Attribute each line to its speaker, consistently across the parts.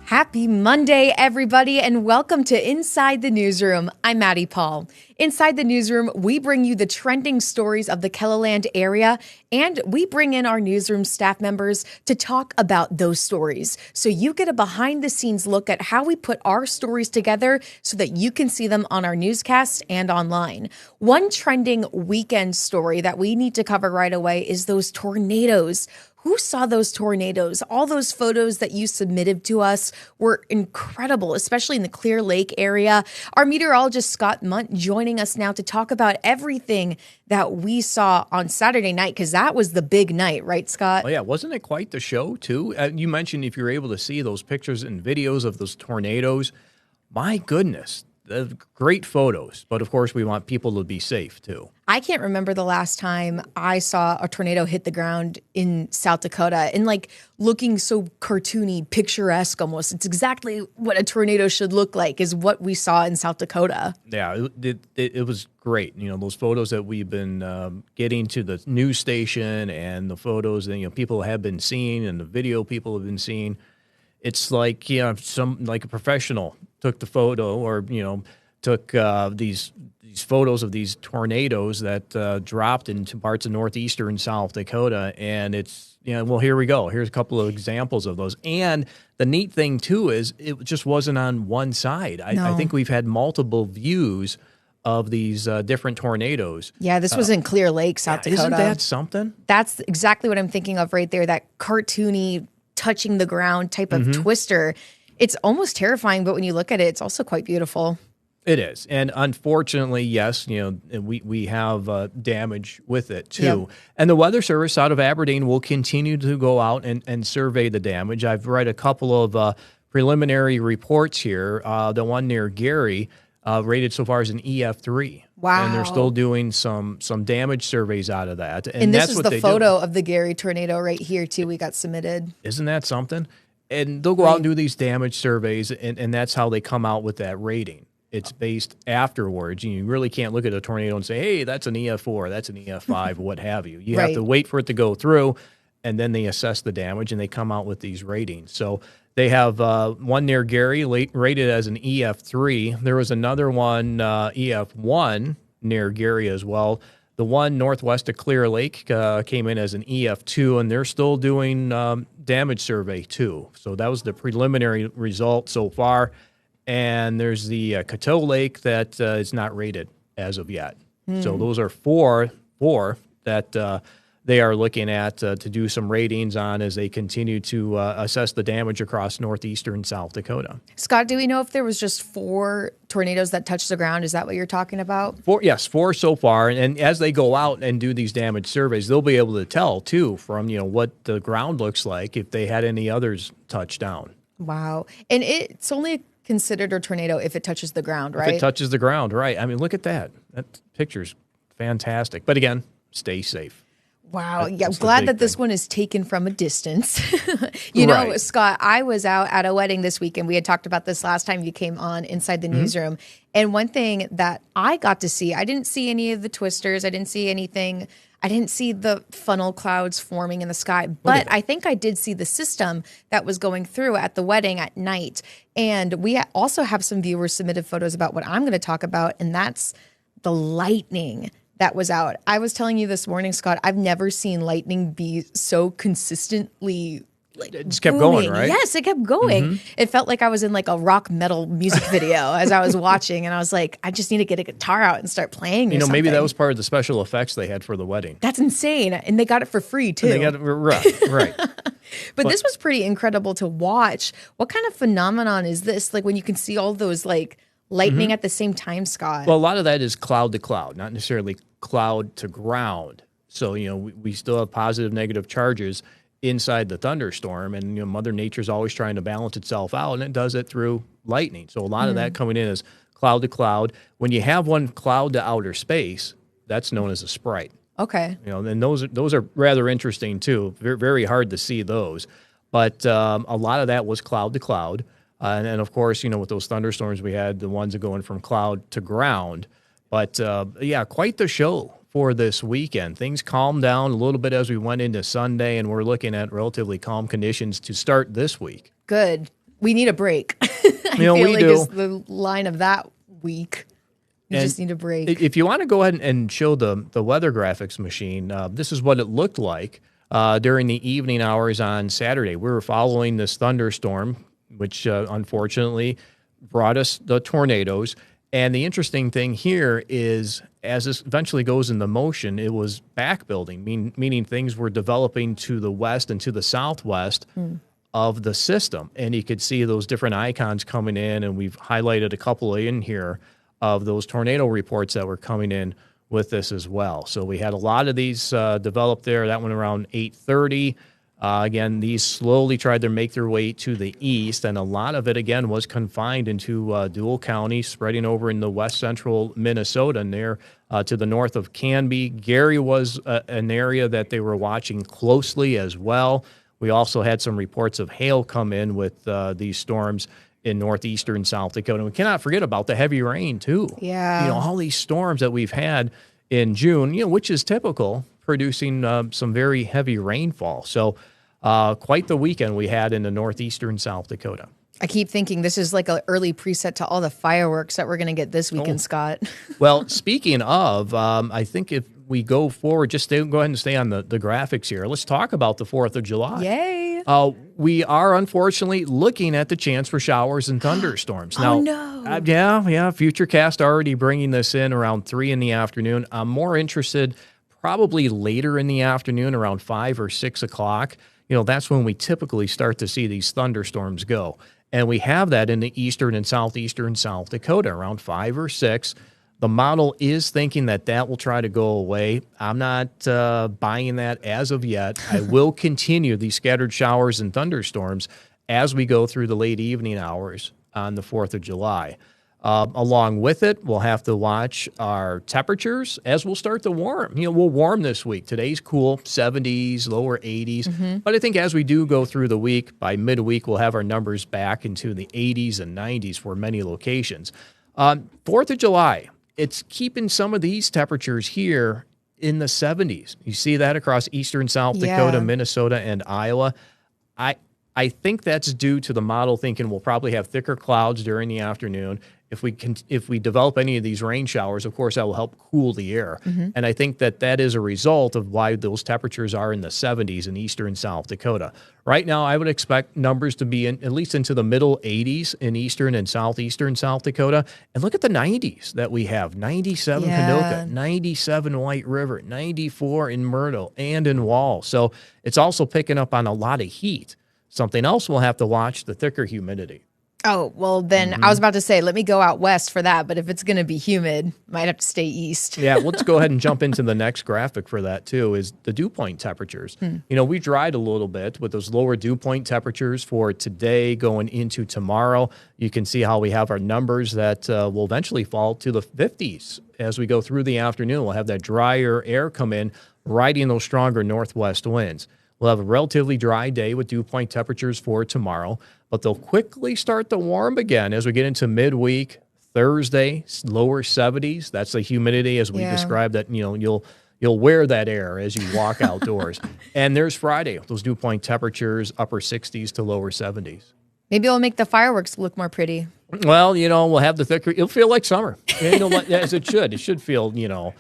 Speaker 1: Happy Monday, everybody, and welcome to Inside the Newsroom. I'm Maddie Paul. Inside the Newsroom, we bring you the trending stories of the Kelloland area, and we bring in our newsroom staff members to talk about those stories. So you get a behind-the-scenes look at how we put our stories together so that you can see them on our newscast and online. One trending weekend story that we need to cover right away is those tornadoes. Who saw those tornadoes? All those photos that you submitted to us were incredible, especially in the Clear Lake area. Our meteorologist, Scott Munt, joining us now to talk about everything that we saw on Saturday night, because that was the big night, right, Scott?
Speaker 2: Oh, yeah. Wasn't it quite the show, too? You mentioned if you're able to see those pictures and videos of those tornadoes. My goodness, great photos. But, of course, we want people to be safe, too.
Speaker 1: I can't remember the last time I saw a tornado hit the ground in South Dakota and looking so cartoony, picturesque almost. It's exactly what a tornado should look like is what we saw in South Dakota.
Speaker 2: Yeah, it was great. You know, those photos that we've been getting to the news station and the photos that, people have been seeing and the video people have been seeing. It's like, like a professional took the photo or, took these photos of these tornadoes that dropped into parts of northeastern South Dakota. And it's, well, here we go. Here's a couple of examples of those. And the neat thing, too, is it just wasn't on one side. I think we've had multiple views of these different tornadoes.
Speaker 1: Yeah, this was in Clear Lake, South Dakota.
Speaker 2: Isn't that something?
Speaker 1: That's exactly what I'm thinking of right there, that cartoony, touching the ground type of twister. It's almost terrifying, but when you look at it, it's also quite beautiful.
Speaker 2: It is. And unfortunately, yes, we have damage with it, too. Yep. And the Weather Service out of Aberdeen will continue to go out and survey the damage. I've read a couple of preliminary reports here. The one near Gary rated so far as an EF3.
Speaker 1: Wow.
Speaker 2: And they're still doing some damage surveys out of that.
Speaker 1: And this is the photo of the Gary tornado right here, too, we got submitted.
Speaker 2: Isn't that something? And they'll go out and do these damage surveys, and that's how they come out with that rating. It's based afterwards. You really can't look at a tornado and say, hey, that's an EF4, that's an EF5, what have you. You have to wait for it to go through, and then they assess the damage, and they come out with these ratings. So they have one near Gary rated as an EF3. There was another one, EF1, near Gary as well. The one northwest of Clear Lake came in as an EF2, and they're still doing damage survey, too. So that was the preliminary result so far. And there's the Coteau Lake that is not rated as of yet. So those are four that they are looking at to do some ratings on as they continue to assess the damage across northeastern South Dakota.
Speaker 1: Scott, do we know if there was just 4 tornadoes that touched the ground? Is that what you're talking about?
Speaker 2: 4, yes, 4 so far. And as they go out and do these damage surveys, they'll be able to tell, too, from what the ground looks like if they had any others touch down.
Speaker 1: Wow. And it's only considered a tornado if it touches the ground, right?
Speaker 2: If it touches the ground, right. I mean, look at that. That picture's fantastic. But again, stay safe.
Speaker 1: Wow. I'm glad that this one is taken from a distance. You know, Scott, I was out at a wedding this weekend. We had talked about this last time you came on Inside the Newsroom. And one thing that I got to see, I didn't see any of the twisters. I didn't see anything. I didn't see the funnel clouds forming in the sky, but I think I did see the system that was going through at the wedding at night. And we also have some viewers submitted photos about what I'm going to talk about, and that's the lightning that was out. I was telling you this morning, Scott, I've never seen lightning be so consistently
Speaker 2: it just kept going, right?
Speaker 1: Yes, it kept going. It felt like I was in a rock metal music video as I was watching, and I was like, I just need to get a guitar out and start playing.
Speaker 2: Maybe that was part of the special effects they had for the wedding.
Speaker 1: That's insane, and they got it for free too.
Speaker 2: And they got it right.
Speaker 1: But this was pretty incredible to watch. What kind of phenomenon is this? When you can see all those lightning at the same time, Scott.
Speaker 2: Well, a lot of that is cloud to cloud, not necessarily cloud to ground. So we still have positive, negative charges inside the thunderstorm, and Mother Nature's always trying to balance itself out, and it does it through lightning. So a lot of that coming in is cloud to cloud. When you have one cloud to outer space, that's known as a sprite.
Speaker 1: Okay.
Speaker 2: And those are rather interesting too. Very, very hard to see those, but a lot of that was cloud to cloud, and of course, with those thunderstorms we had, the ones that going from cloud to ground. But quite the show for this weekend. Things calmed down a little bit as we went into Sunday, and we're looking at relatively calm conditions to start this week.
Speaker 1: Good. We need a break. I
Speaker 2: You know,
Speaker 1: feel
Speaker 2: we
Speaker 1: like
Speaker 2: do.
Speaker 1: it's the line of that week. You
Speaker 2: And
Speaker 1: just need a break.
Speaker 2: If you want to go ahead and show the weather graphics machine, this is what it looked like during the evening hours on Saturday. We were following this thunderstorm, which unfortunately brought us the tornadoes. And the interesting thing here is, as this eventually goes into motion, it was back building, meaning things were developing to the west and to the southwest of the system. And you could see those different icons coming in, and we've highlighted a couple in here of those tornado reports that were coming in with this as well. So we had a lot of these developed there. That one around 8:30. Again, these slowly tried to make their way to the east, and a lot of it, again, was confined into Dual County, spreading over in the west central Minnesota and there to the north of Canby. Gary was an area that they were watching closely as well. We also had some reports of hail come in with these storms in northeastern South Dakota. And we cannot forget about the heavy rain, too.
Speaker 1: Yeah.
Speaker 2: You know, all these storms that we've had in June, you know, which is typical, producing some very heavy rainfall. So quite the weekend we had in the northeastern South Dakota.
Speaker 1: I keep thinking this is like an early preset to all the fireworks that we're going to get this weekend, Scott.
Speaker 2: Well, speaking of, I think if we go forward, go ahead and stay on the graphics here. Let's talk about the 4th of July.
Speaker 1: Yay.
Speaker 2: We are unfortunately looking at the chance for showers and thunderstorms. Now,
Speaker 1: Oh, no.
Speaker 2: Yeah. Futurecast already bringing this in around 3 in the afternoon. I'm more interested probably later in the afternoon, around 5 or 6 o'clock. You know, that's when we typically start to see these thunderstorms go. And we have that in the eastern and southeastern South Dakota around 5 or 6. The model is thinking that will try to go away. I'm not buying that as of yet. I will continue these scattered showers and thunderstorms as we go through the late evening hours on the 4th of July. Along with it, we'll have to watch our temperatures as we'll start to warm. You know, we'll warm this week. Today's cool, 70s, lower 80s. But I think as we do go through the week, by midweek, we'll have our numbers back into the 80s and 90s for many locations. 4th of July, it's keeping some of these temperatures here in the 70s. You see that across eastern South Dakota, Minnesota, and Iowa. I think that's due to the model thinking we'll probably have thicker clouds during the afternoon. If we develop any of these rain showers, of course, that will help cool the air. And I think that is a result of why those temperatures are in the 70s in eastern South Dakota. Right now, I would expect numbers to be at least into the middle 80s in eastern and southeastern South Dakota. And look at the 90s that we have. 97 Canoka, 97 White River, 94 in Myrtle and in Wall. So it's also picking up on a lot of heat. Something else we'll have to watch, the thicker humidity.
Speaker 1: Oh, well, then I was about to say, let me go out west for that. But if it's going to be humid, might have to stay east.
Speaker 2: Yeah, let's go ahead and jump into the next graphic for that, too, is the dew point temperatures. You know, we dried a little bit with those lower dew point temperatures for today going into tomorrow. You can see how we have our numbers that will eventually fall to the 50s as we go through the afternoon. We'll have that drier air come in, riding those stronger northwest winds. We'll have a relatively dry day with dew point temperatures for tomorrow, but they'll quickly start to warm again as we get into midweek. Thursday, lower 70s. That's the humidity as we described that, you know, you'll wear that air as you walk outdoors. And there's Friday, those dew point temperatures, upper 60s to lower 70s.
Speaker 1: Maybe it'll make the fireworks look more pretty.
Speaker 2: Well, you know, we'll have the thicker, it'll feel like summer, you know, as it should. It should feel, you know,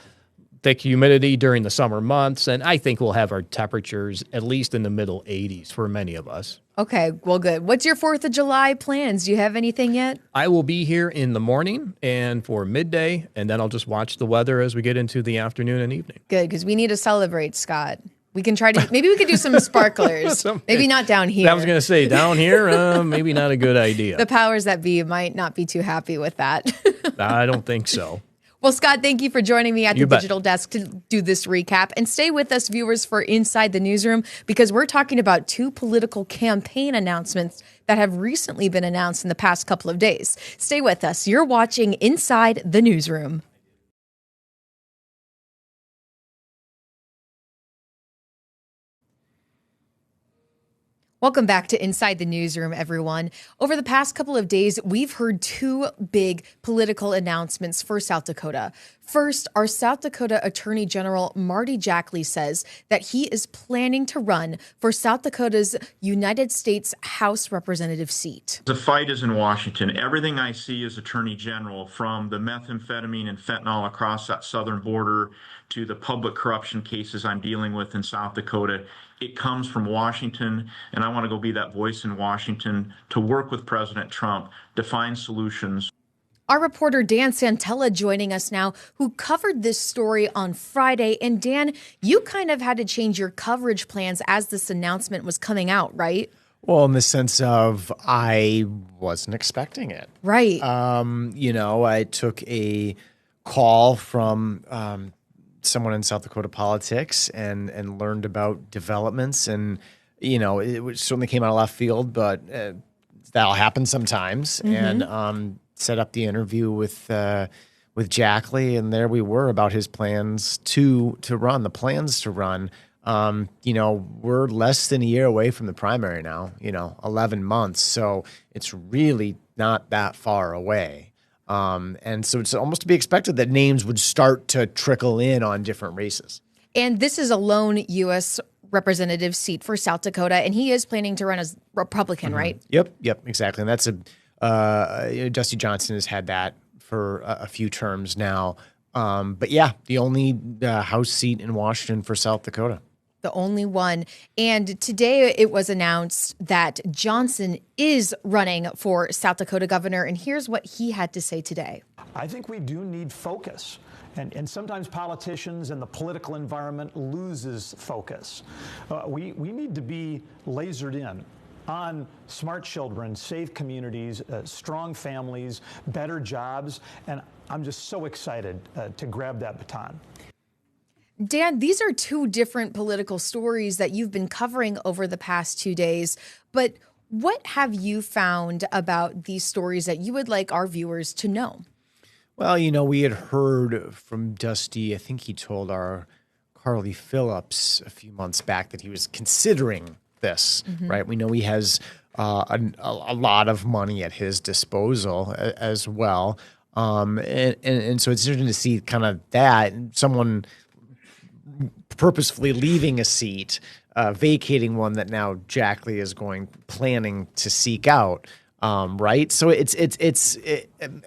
Speaker 2: thick humidity during the summer months, and I think we'll have our temperatures at least in the middle 80s for many of us.
Speaker 1: Okay, well, good. What's your 4th of July plans? Do you have anything yet?
Speaker 2: I will be here in the morning and for midday, and then I'll just watch the weather as we get into the afternoon and evening.
Speaker 1: Good, because we need to celebrate, Scott. We can try to, maybe we could do some sparklers. Maybe not down here.
Speaker 2: I was going to say, down here, maybe not a good idea.
Speaker 1: The powers that be might not be too happy with that.
Speaker 2: I don't think so.
Speaker 1: Well, Scott, thank you for joining me at the digital desk to do this recap. And stay with us, viewers, for Inside the Newsroom, because we're talking about 2 political campaign announcements that have recently been announced in the past couple of days. Stay with us. You're watching Inside the Newsroom. Welcome back to Inside the Newsroom, everyone. Over the past couple of days, we've heard two big political announcements for South Dakota. First, our South Dakota Attorney General Marty Jackley says that he is planning to run for South Dakota's United States House Representative seat.
Speaker 3: The fight is in Washington. Everything I see as Attorney General, from the methamphetamine and fentanyl across that southern border to the public corruption cases I'm dealing with in South Dakota, it comes from Washington, and I want to go be that voice in Washington to work with President Trump to find solutions.
Speaker 1: Our reporter Dan Santella joining us now, who covered this story on Friday. And Dan, you kind of had to change your coverage plans as this announcement was coming out, right?
Speaker 4: Well, in the sense of I wasn't expecting it.
Speaker 1: Right.
Speaker 4: I took a call from someone in South Dakota politics and learned about developments. And, it certainly came out of left field, but that'll happen sometimes. Mm-hmm. And set up the interview with Jackley, and there we were about his plans to run, the plans to run. We're less than a year away from the primary now, 11 months. So it's really not that far away. And so it's almost to be expected that names would start to trickle in on different races. And
Speaker 1: this is a lone U.S. representative seat for South Dakota, and he is planning to run as Republican, mm-hmm. right?
Speaker 4: Yep, exactly. And that's Dusty Johnson has had that for a few terms now. But yeah, the only House seat in Washington for South Dakota.
Speaker 1: The only one. And today it was announced that Johnson is running for South Dakota governor. And here's what he had to say today.
Speaker 5: I think we do need focus. And sometimes politicians and the political environment loses focus. We need to be lasered in on smart children, safe communities, strong families, better jobs. And I'm just so excited to grab that baton.
Speaker 1: Dan, these are two different political stories that you've been covering over the past 2 days. But what have you found about these stories that you would like our viewers to know?
Speaker 4: Well, we had heard from Dusty, I think he told our Carly Phillips a few months back that he was considering this, mm-hmm. right? We know he has a lot of money at his disposal as well. And so it's interesting to see kind of that, someone purposefully leaving a seat, vacating one that now Jackley is planning to seek out, right? So it's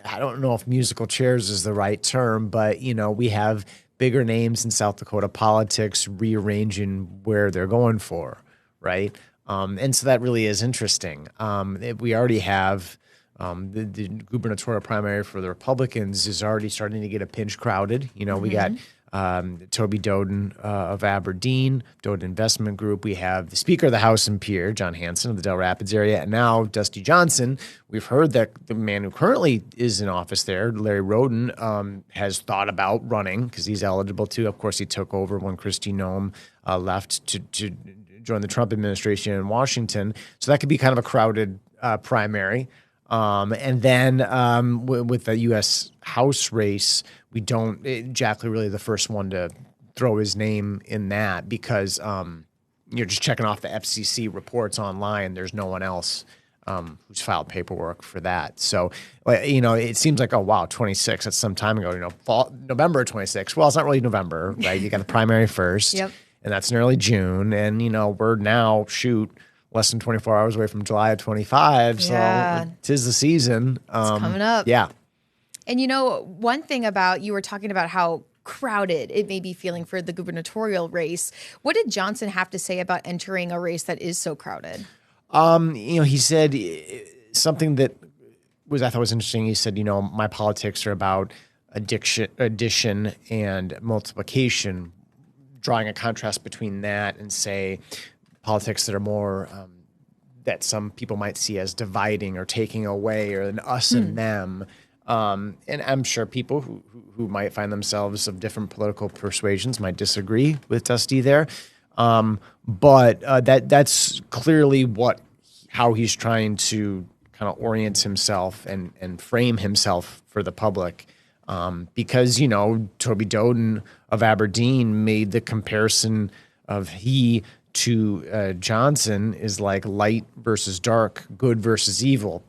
Speaker 4: I don't know if musical chairs is the right term, but we have bigger names in South Dakota politics rearranging where they're going for, right? And so that really is interesting. We already have the gubernatorial primary for the Republicans is already starting to get a pinch crowded. We got Toby Doden of Aberdeen, Doden Investment Group. We have the Speaker of the House and Peer, John Hanson of the Del Rapids area, and now Dusty Johnson. We've heard that the man who currently is in office there, Larry Roden, has thought about running because he's eligible to. Of course, he took over when Kristi Noem left to join the Trump administration in Washington. So that could be kind of a crowded primary. And then with the U.S. House race, Jackley really the first one to throw his name in that because you're just checking off the FCC reports online. There's no one else who's filed paperwork for that. So, it seems like, oh, wow, 26, that's some time ago, November 26. Well, it's not really November, right? You got the primary first,
Speaker 1: yep.
Speaker 4: And that's in early June. And, we're now, less than 24 hours away from July of 25.
Speaker 1: Yeah.
Speaker 4: So 'tis the season.
Speaker 1: It's coming up.
Speaker 4: Yeah.
Speaker 1: And one thing about, you were talking about how crowded it may be feeling for the gubernatorial race. What did Johnson have to say about entering a race that is so crowded?
Speaker 4: He said something that I thought was interesting. He said, my politics are about addition and multiplication, drawing a contrast between that and say politics that are more that some people might see as dividing or taking away, or an us and them. And I'm sure people who might find themselves of different political persuasions might disagree with Dusty there. But that's clearly how he's trying to kind of orient himself and frame himself for the public. Because, Toby Doden of Aberdeen made the comparison of he to Johnson is like light versus dark, good versus evil.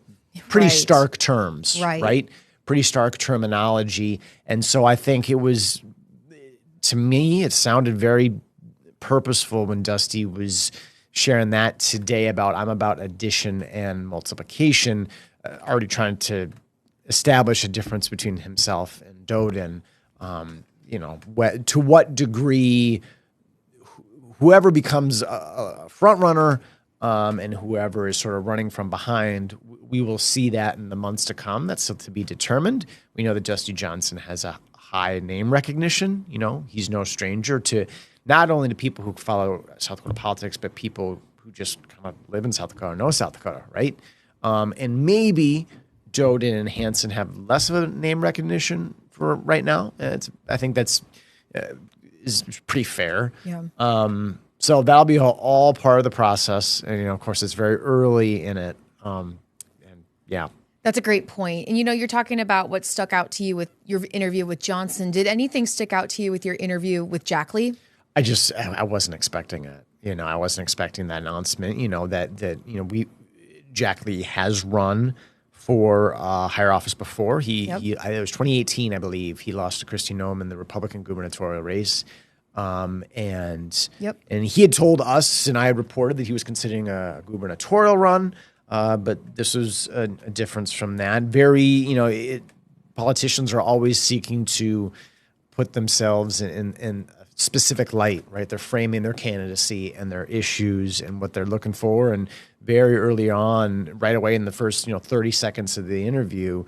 Speaker 4: Pretty
Speaker 1: Right.
Speaker 4: stark terms,
Speaker 1: Right.
Speaker 4: right? Pretty stark terminology. And so I think it was, to me, it sounded very purposeful when Dusty was sharing that today about I'm about addition and multiplication, already trying to establish a difference between himself and Doden. To what degree whoever becomes a front runner and whoever is sort of running from behind, we will see that in the months to come. That's still to be determined. We know that Dusty Johnson has a high name recognition. He's no stranger to not only to people who follow South Dakota politics, but people who just kind of live in South Dakota, know South Dakota, right? And maybe Doden and Hansen have less of a name recognition for right now. I think that's is pretty fair.
Speaker 1: Yeah.
Speaker 4: So that'll be all part of the process. And, of course, it's very early in it. Yeah.
Speaker 1: That's a great point. And you're talking about what stuck out to you with your interview with Johnson. Did anything stick out to you with your interview with Jackley?
Speaker 4: I wasn't expecting it. I wasn't expecting that announcement. Jackley has run for higher office before. It was 2018, I believe. He lost to Kristi Noem in the Republican gubernatorial race. And he had told us, and I had reported that he was considering a gubernatorial run. But this was a difference from that. Politicians are always seeking to put themselves in a specific light, right? They're framing their candidacy and their issues and what they're looking for. And very early on, right away in the first 30 seconds of the interview,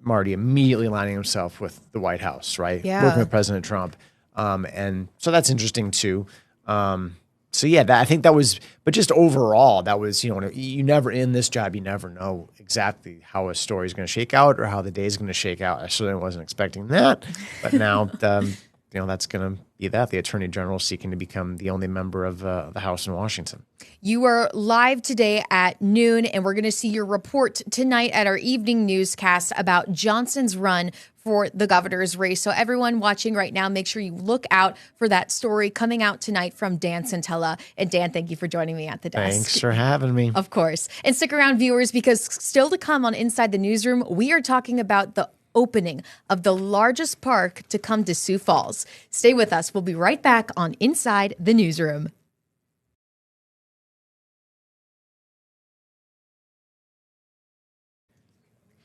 Speaker 4: Marty immediately aligning himself with the White House, right?
Speaker 1: Yeah.
Speaker 4: Working with President Trump. And so that's interesting too. I think that was, but just overall, that was, you never, in this job, you never know exactly how a story is going to shake out or how the day is going to shake out. I certainly wasn't expecting that, but now, that's going to be that. The Attorney General seeking to become the only member of the House in Washington.
Speaker 1: You are live today at noon, and we're going to see your report tonight at our evening newscast about Johnson's run for the governor's race. So everyone watching right now, make sure you look out for that story coming out tonight from Dan Santella. And Dan, thank you for joining me at the desk.
Speaker 4: Thanks for having me.
Speaker 1: Of course. And stick around, viewers, because still to come on Inside the Newsroom, we are talking about the opening of the largest park to come to Sioux Falls. Stay with us. We'll be right back on Inside the Newsroom.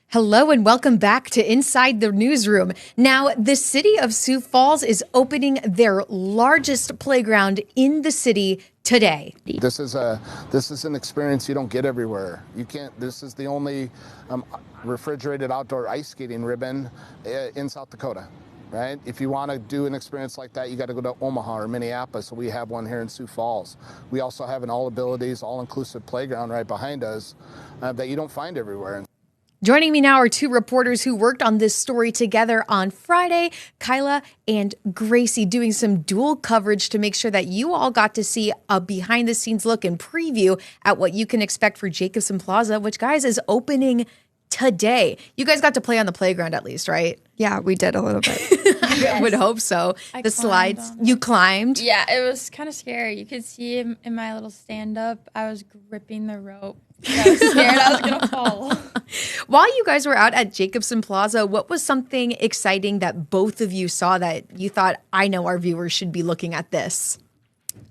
Speaker 1: Hello and welcome back to Inside the Newsroom. Now, the city of Sioux Falls is opening their largest playground in the city today.
Speaker 6: This is an experience you don't get everywhere. You can't. This is the only refrigerated outdoor ice skating ribbon in South Dakota. Right? If you want to do an experience like that, you got to go to Omaha or Minneapolis. So we have one here in Sioux Falls. We also have an all-abilities, all-inclusive playground right behind us that you don't find everywhere.
Speaker 1: Joining me now are two reporters who worked on this story together on Friday, Kyla and Gracie, doing some dual coverage to make sure that you all got to see a behind-the-scenes look and preview at what you can expect for Jacobson Plaza, which, guys, is opening today. You guys got to play on the playground at least, right?
Speaker 7: Yeah, we did a little bit.
Speaker 1: I would hope so.
Speaker 8: I
Speaker 1: The
Speaker 8: climbed
Speaker 1: slides,
Speaker 8: on
Speaker 1: you climbed?
Speaker 8: Yeah, it was kind of scary. You could see in my little stand-up, I was gripping the rope. I was scared I was going to fall.
Speaker 1: While you guys were out at Jacobson Plaza, what was something exciting that both of you saw that you thought, I know our viewers should be looking at this?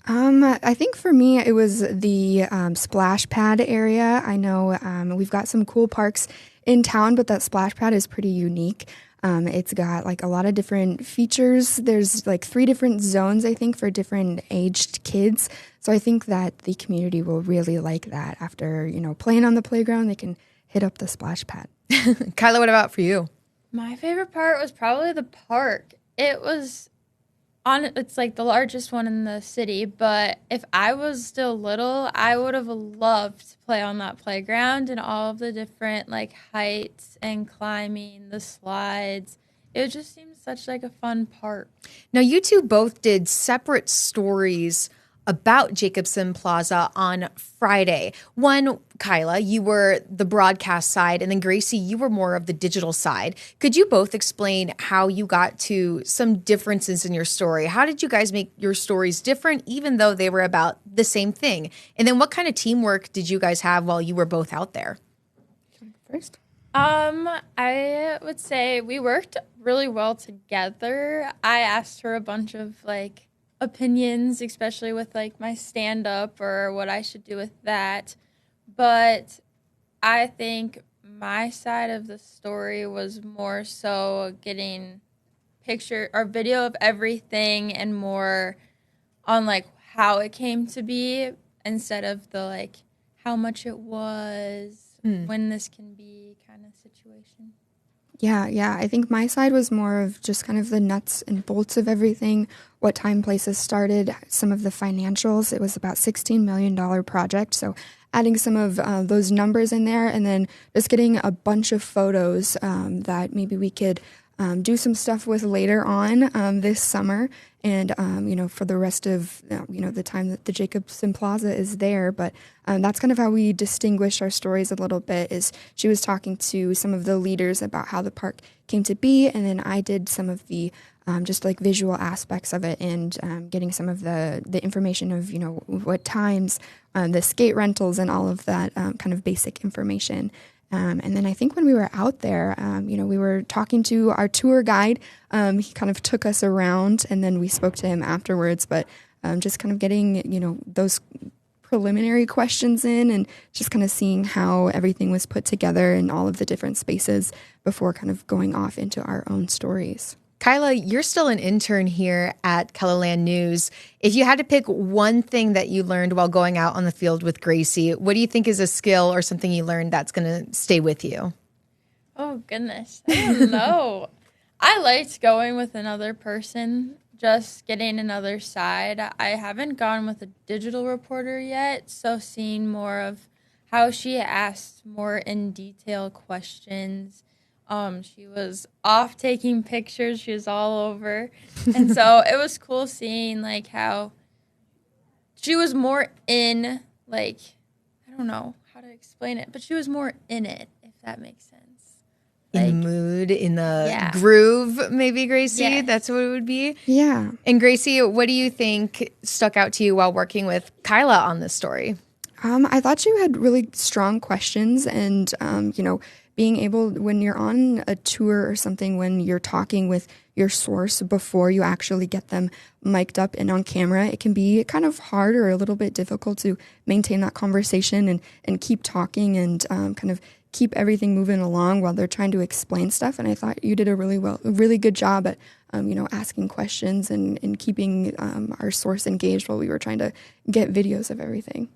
Speaker 7: I think for me, it was the splash pad area. I know we've got some cool parks in town, but that splash pad is pretty unique. It's got like a lot of different features. There's like 3 different zones, I think, for different aged kids. So I think that the community will really like that. After, playing on the playground, they can hit up the splash pad.
Speaker 1: Kyla, what about for you?
Speaker 8: My favorite part was probably the park. It's like the largest one in the city, but if I was still little, I would have loved to play on that playground and all of the different like heights and climbing, the slides. It just seems such like a fun park.
Speaker 1: Now, you two both did separate stories about Jacobson Plaza on Friday. One, Kyla, you were the broadcast side, and then Gracie, you were more of the digital side. Could you both explain how you got to some differences in your story? How did you guys make your stories different, even though they were about the same thing? And then what kind of teamwork did you guys have while you were both out there?
Speaker 7: First.
Speaker 8: I would say we worked really well together. I asked her a bunch of opinions, especially with my stand up or what I should do with that. But I think my side of the story was more so getting picture or video of everything and more on how it came to be instead of the how much it was, when this can be kind of situation.
Speaker 7: Yeah. I think my side was more of just kind of the nuts and bolts of everything, what time places started, some of the financials. It was about $16 million project. So adding some of those numbers in there and then just getting a bunch of photos that maybe we could do some stuff with later on this summer and, for the rest of, the time that the Jacobson Plaza is there. But that's kind of how we distinguish our stories a little bit is she was talking to some of the leaders about how the park came to be. And then I did some of the just visual aspects of it and getting some of the information of, what times, the skate rentals and all of that kind of basic information. And then I think when we were out there, we were talking to our tour guide. He kind of took us around and then we spoke to him afterwards, but just kind of getting, those preliminary questions in and just kind of seeing how everything was put together in all of the different spaces before kind of going off into our own stories.
Speaker 1: Kyla, you're still an intern here at KELOLAND News. If you had to pick one thing that you learned while going out on the field with Gracie, what do you think is a skill or something you learned that's going to stay with you?
Speaker 8: Oh, goodness. I don't know. I liked going with another person, just getting another side. I haven't gone with a digital reporter yet, so seeing more of how she asked more in detail questions. She was off taking pictures. She was all over. And so it was cool seeing, how she was more in, I don't know how to explain it, but she was more in it, if that makes sense.
Speaker 1: In the mood, in the groove, maybe, Gracie? Yes. That's what it would be?
Speaker 7: Yeah.
Speaker 1: And Gracie, what do you think stuck out to you while working with Kyla on this story?
Speaker 7: I thought you had really strong questions and, being able, when you're on a tour or something, when you're talking with your source before you actually get them mic'd up and on camera, it can be kind of hard or a little bit difficult to maintain that conversation and keep talking and kind of keep everything moving along while they're trying to explain stuff. And I thought you did a really good job at, asking questions and keeping our source engaged while we were trying to get videos of everything.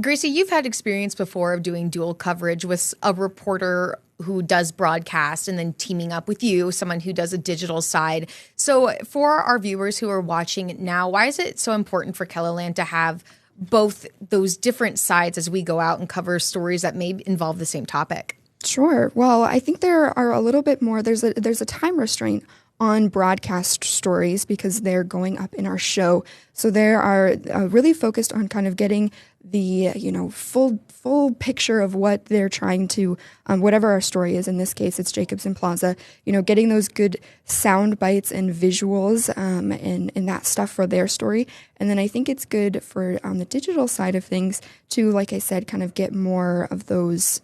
Speaker 1: Gracie, you've had experience before of doing dual coverage with a reporter who does broadcast and then teaming up with you, someone who does a digital side. So for our viewers who are watching now, why is it so important for KELOLAND to have both those different sides as we go out and cover stories that may involve the same topic?
Speaker 7: Sure. Well, I think there are a little bit more. There's a time restraint on broadcast stories because they're going up in our show. So they are really focused on kind of getting the full picture of what they're trying to, whatever our story is. In this case, it's Jacobson Plaza. Getting those good sound bites and visuals and that stuff for their story. And then I think it's good for on the digital side of things to, like I said, kind of get more of those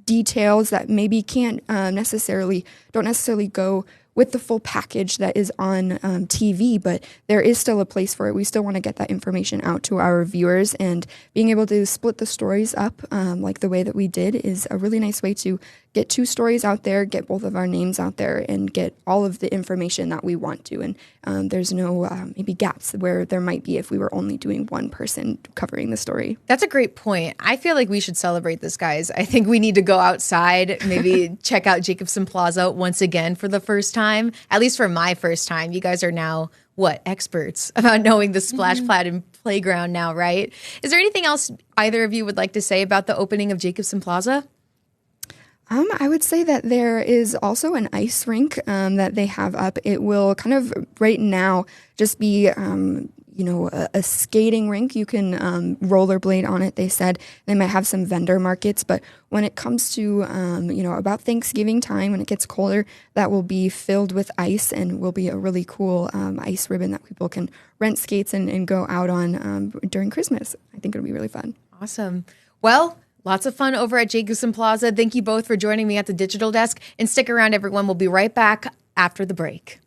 Speaker 7: details that maybe don't necessarily go with the full package that is on TV, but there is still a place for it. We still want to get that information out to our viewers, and being able to split the stories up like the way that we did is a really nice way to get two stories out there, get both of our names out there, and get all of the information that we want to. And there's no maybe gaps where there might be if we were only doing one person covering the story.
Speaker 1: That's a great point. I feel like we should celebrate this, guys. I think we need to go outside, maybe check out Jacobson Plaza once again for the first time, at least for my first time. You guys are now, experts about knowing the splash pad and playground now, right? Is there anything else either of you would like to say about the opening of Jacobson Plaza?
Speaker 7: I would say that there is also an ice rink that they have up. It will kind of right now just be, a skating rink. You can rollerblade on it, they said. They might have some vendor markets, but when it comes to, about Thanksgiving time, when it gets colder, that will be filled with ice and will be a really cool ice ribbon that people can rent skates and go out on during Christmas. I think it'll be really fun.
Speaker 1: Awesome. Well, lots of fun over at Jacobson Plaza. Thank you both for joining me at the digital desk. And stick around, everyone. We'll be right back after the break.